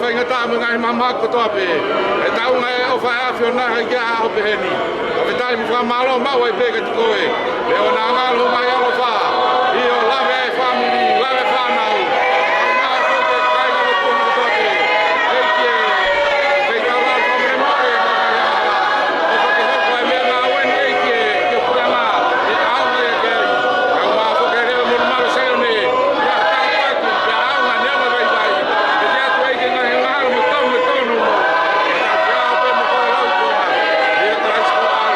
whainga tā mga i mamako toa pe. E tau ngai o whai awhio naha i kia aho peheni. A whetai mi whamalo mau e peka ti koe. E o nā ngalo mai alo wha. I o lawe e whamiri, lawe whanau. Au ngā kote kai ngalo koni ko toa pe. Hei kie, hei tau lau whamre moe e mga i ala. O whake hoko e mea ngā weni hei kie, kia pura ngā. E au ngai e kei. Kau ngā whake rewa muru mawe sayo ne. Ia tau paku, kia au ngā neama vai vai. E te atu eike ngā he ngā mo tau me tonu mo. E tau kia au pe mo koe lau kua. Ia tau sko alo.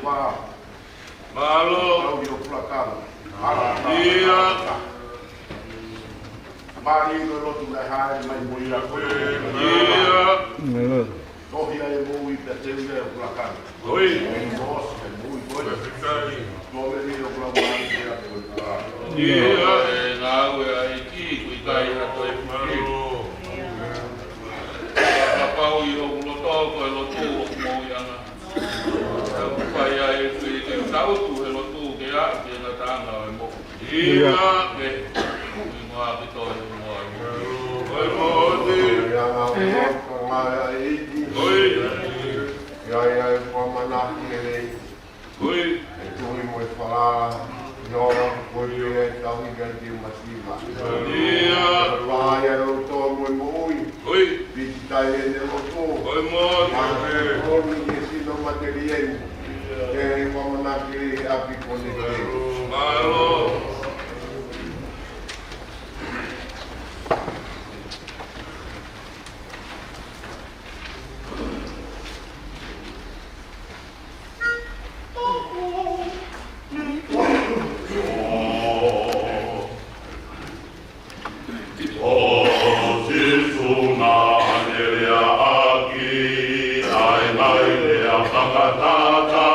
Malo. Ia. Mari no lotu le hai mai moi a koe. Ia. Tohi ai mui pe te ule o plakana. Oi. Mos e mui koe. Tole ni o plakana te a koe. Ia. Ngā ue ai ki kui kai na koe maro. Kapau i o uloto koe lotu o kumouianga. Pai ai kui te tautu he lotu ke a ke na tanga e mo. Ia. Ke kui mua pitoi mua. Oi mōti. Ia ngā o ngā eiti. Oi. Ia e whamanaki e rei. Oi. E tuhi mo e whalā. Nora koi e tahi ganti o masiva. Ia. Whāia rau tō mo e mōi. Oi. Piti tai e ne loto. Oi mōti. Koni e sino materi e. Ke e whamanaki e api kone te. Malo. Pakatata.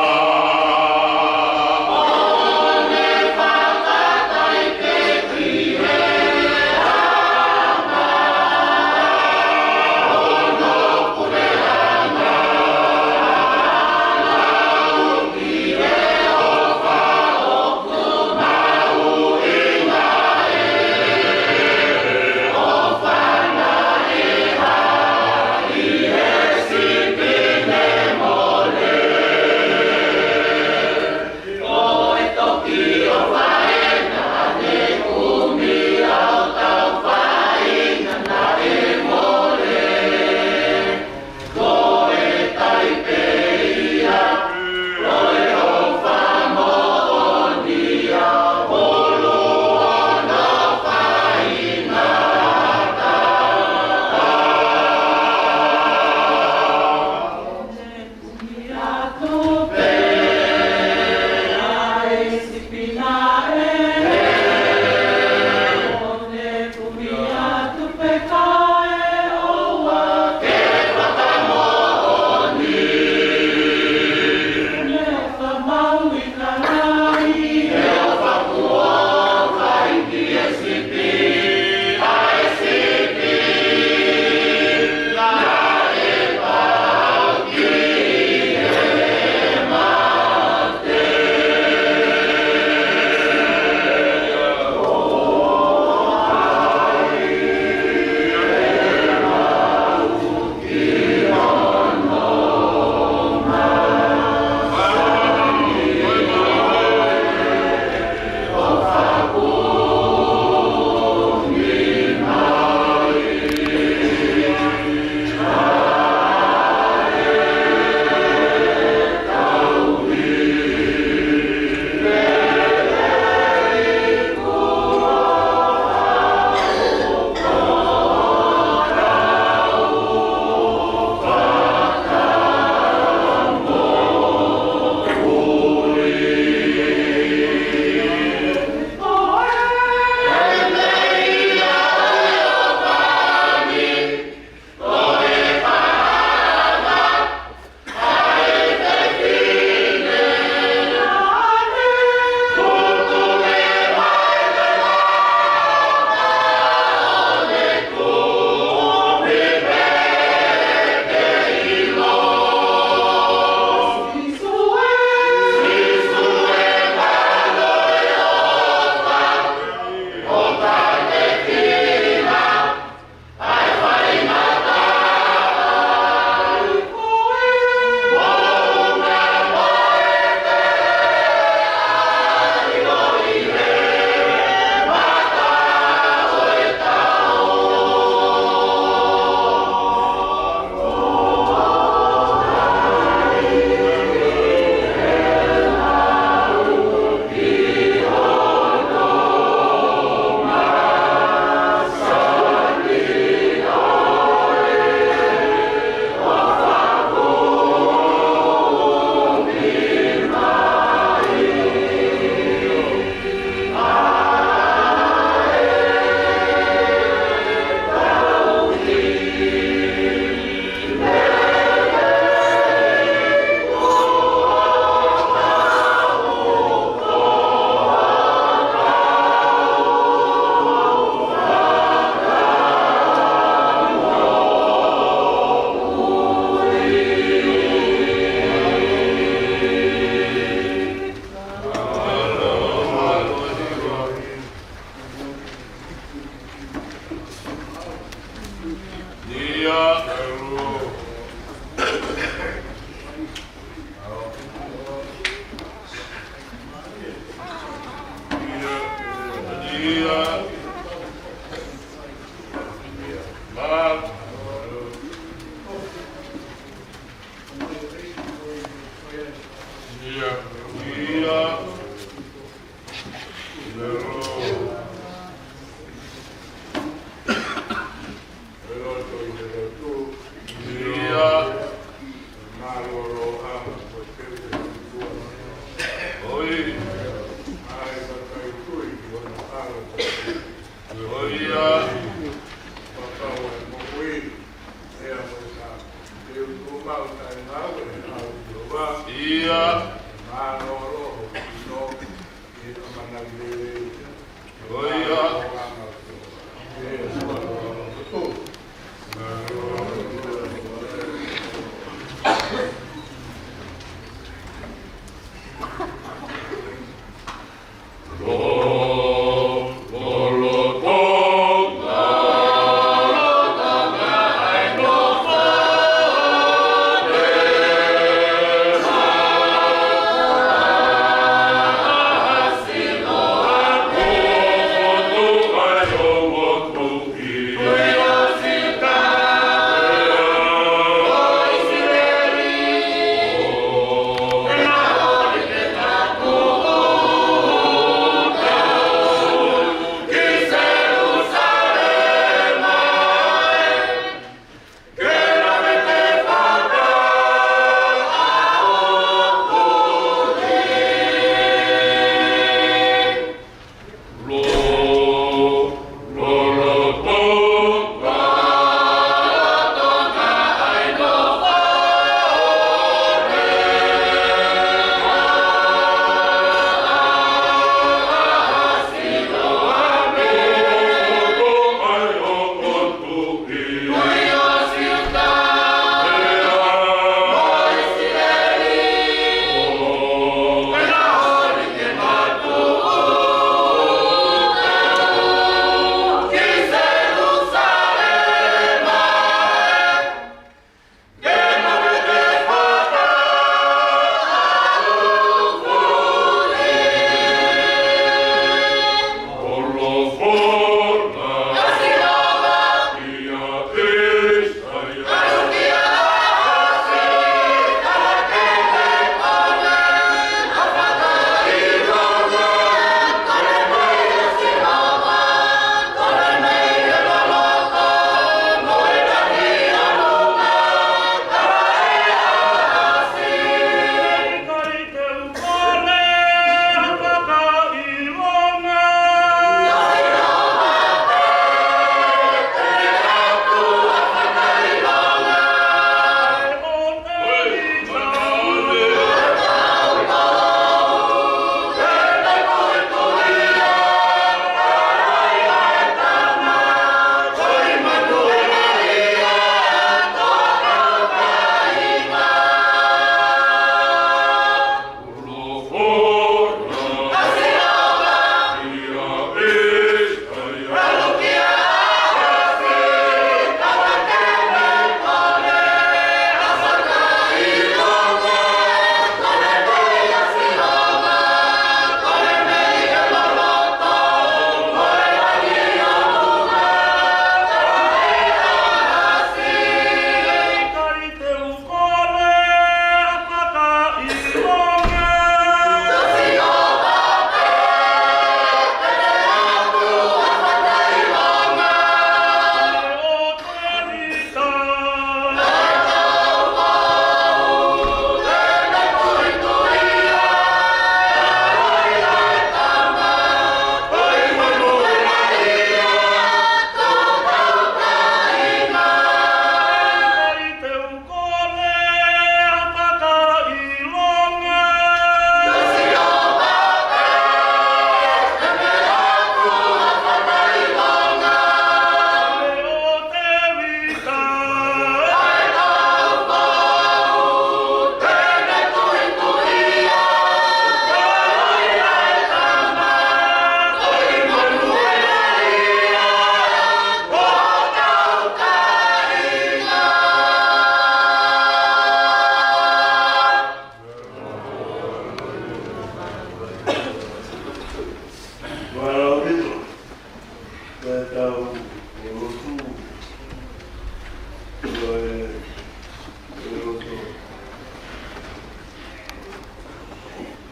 Oh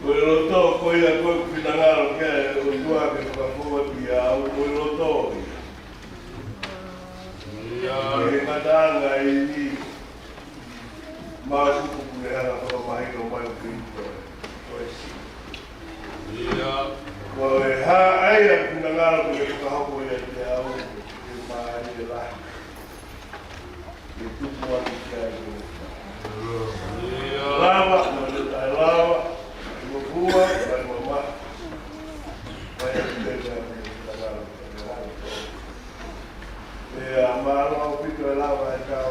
Koe roto koe a koe kupinangaro ke o tua ke whakafoa ki a au koe roto. Ke matanga I ni maa kuku kune hana whakamahino mai o Kristo. Koe si. Koe ha aia kupinangaro ke whakahoko ia te au ke maa ni lahi. Ke tupu ati kia i koe. Lava, ai lava. Bua, vai mamar. Vai pegar e a mala o pico lá vai dar o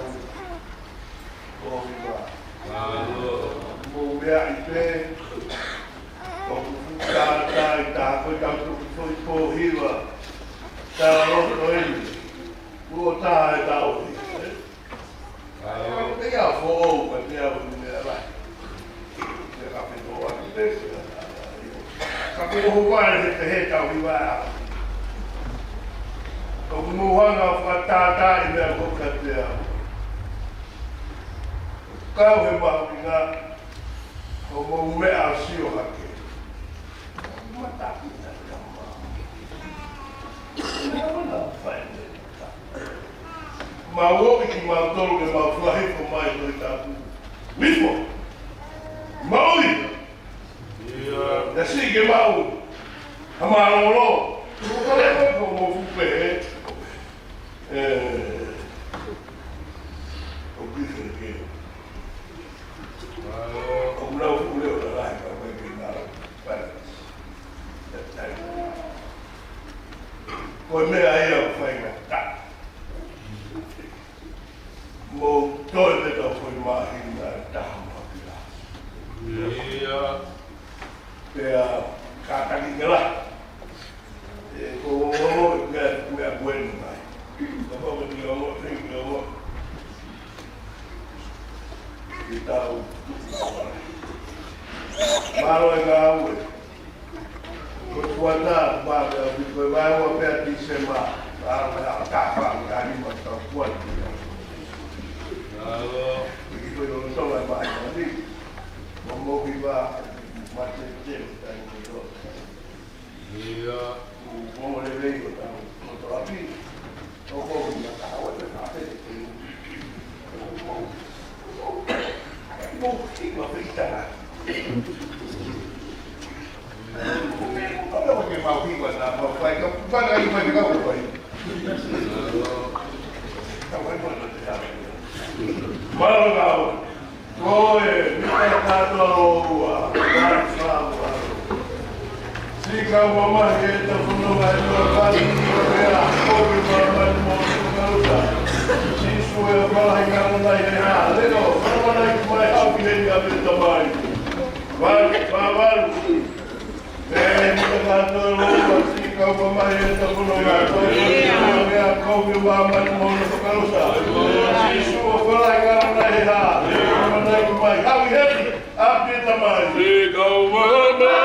riba. O meu IP o tá foi por riba. Tá outro ele. O tá o. Tem a fogo, tem a vai. Kaku huwara he te he tau hiwara. Kaku muhanga whakatata I mea hoka te au. Kau he mahu ki ngā, ko mau mea o sio hake. Mataki na ka maa. Wana whaine. Ma woki ki mau tolu ke mau whahiko mai toi tāku. Wifo! Maui! Da si ke mau. Hamarolo. Kore ko mo fupe. O bife ke. O não fule o la ka me ke na. Ko me ai o faina ta. Mo toi te to foi mai na ta. Pea kātangi ngela. Ko ngolo mea bueno mai. Ka papa ni ngolo, trinki ngolo. I tau. Maro e ngā ue. Ko tuana, māre au biko e mai ua pea ti se mā. Maro e au kāwha, kāni ma tau kuati. Iki koe no tonga mai mani. Momohi wā. Mate te tai ko do. Mo le vei ko tau. Ko to api. O ko ni ka wa te ka te. Mo ki ma frita. Olha o que mal viva na vai que vai aí vai pegar o pai. Tá vai para te dar. Mal mal. Oi, me tá doa. Siga o marreta, não vai trocar de vera, ouve para mais moça. Se isso é para chegar na ideia, legal. Não vai mais algo que ele abre também. Vai. Vem, tá doa, siga o marreta, não vai trocar, ouve para mais moça. Se isso é para chegar na ideia, não vai mais algo que ele abre também. Siga o marreta.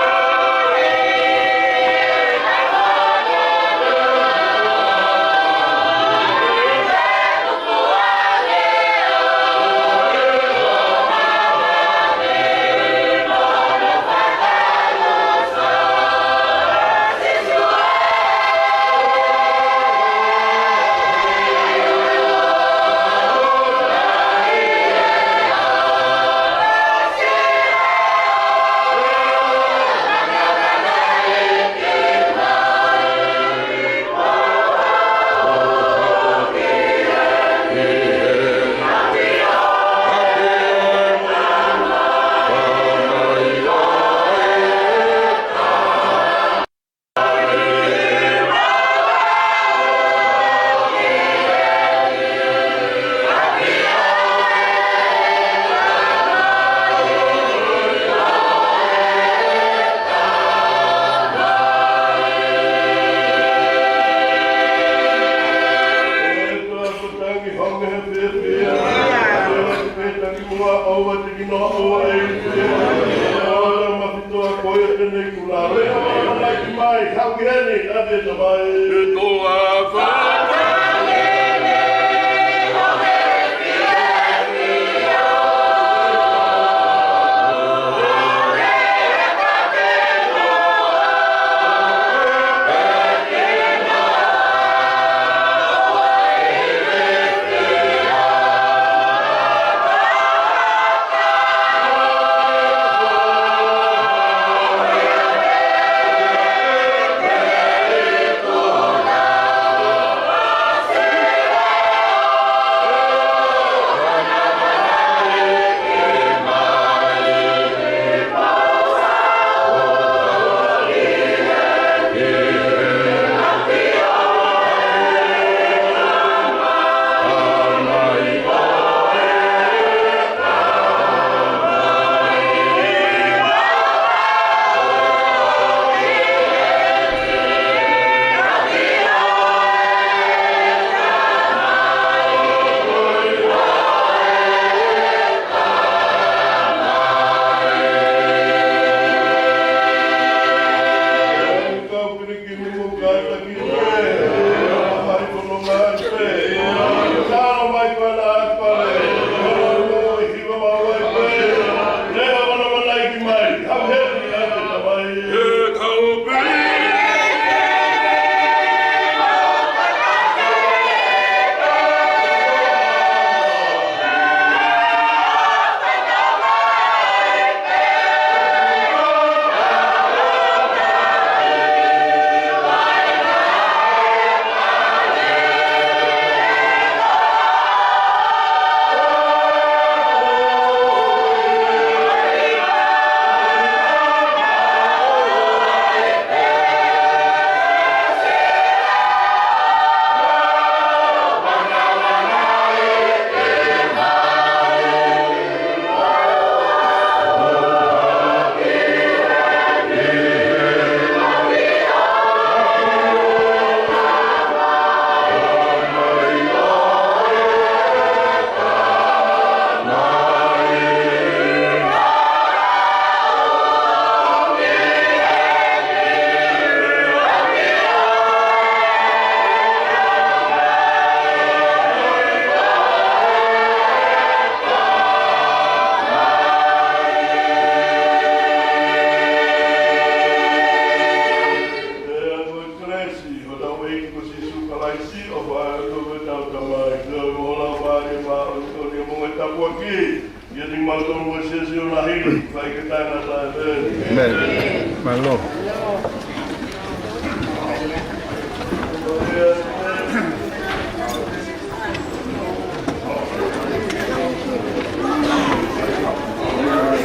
Malo.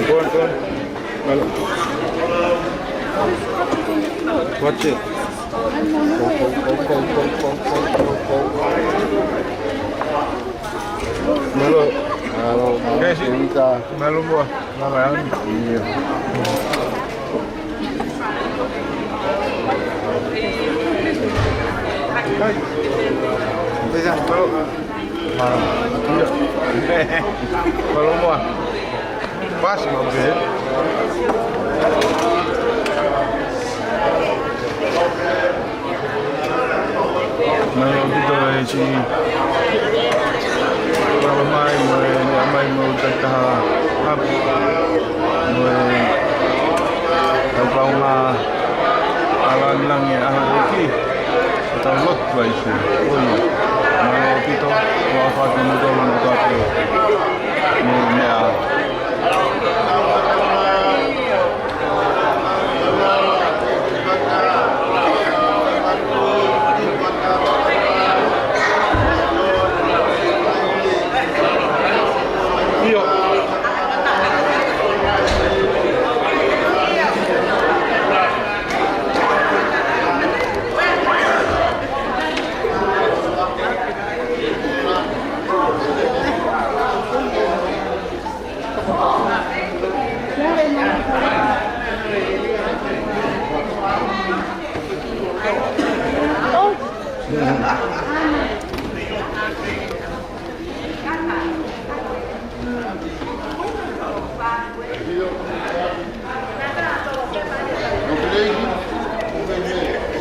Go on. Malo. Watch it. Malo. Kasi malo mo. Narayan. Bisa, malo. Malo mo. Pas mobil. Malo dito ay si kalau mai mau tentang apa kalau alam lang ya ahli atau lot baik mau kita wafat muda muda ni ya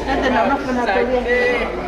Nanti nak pernah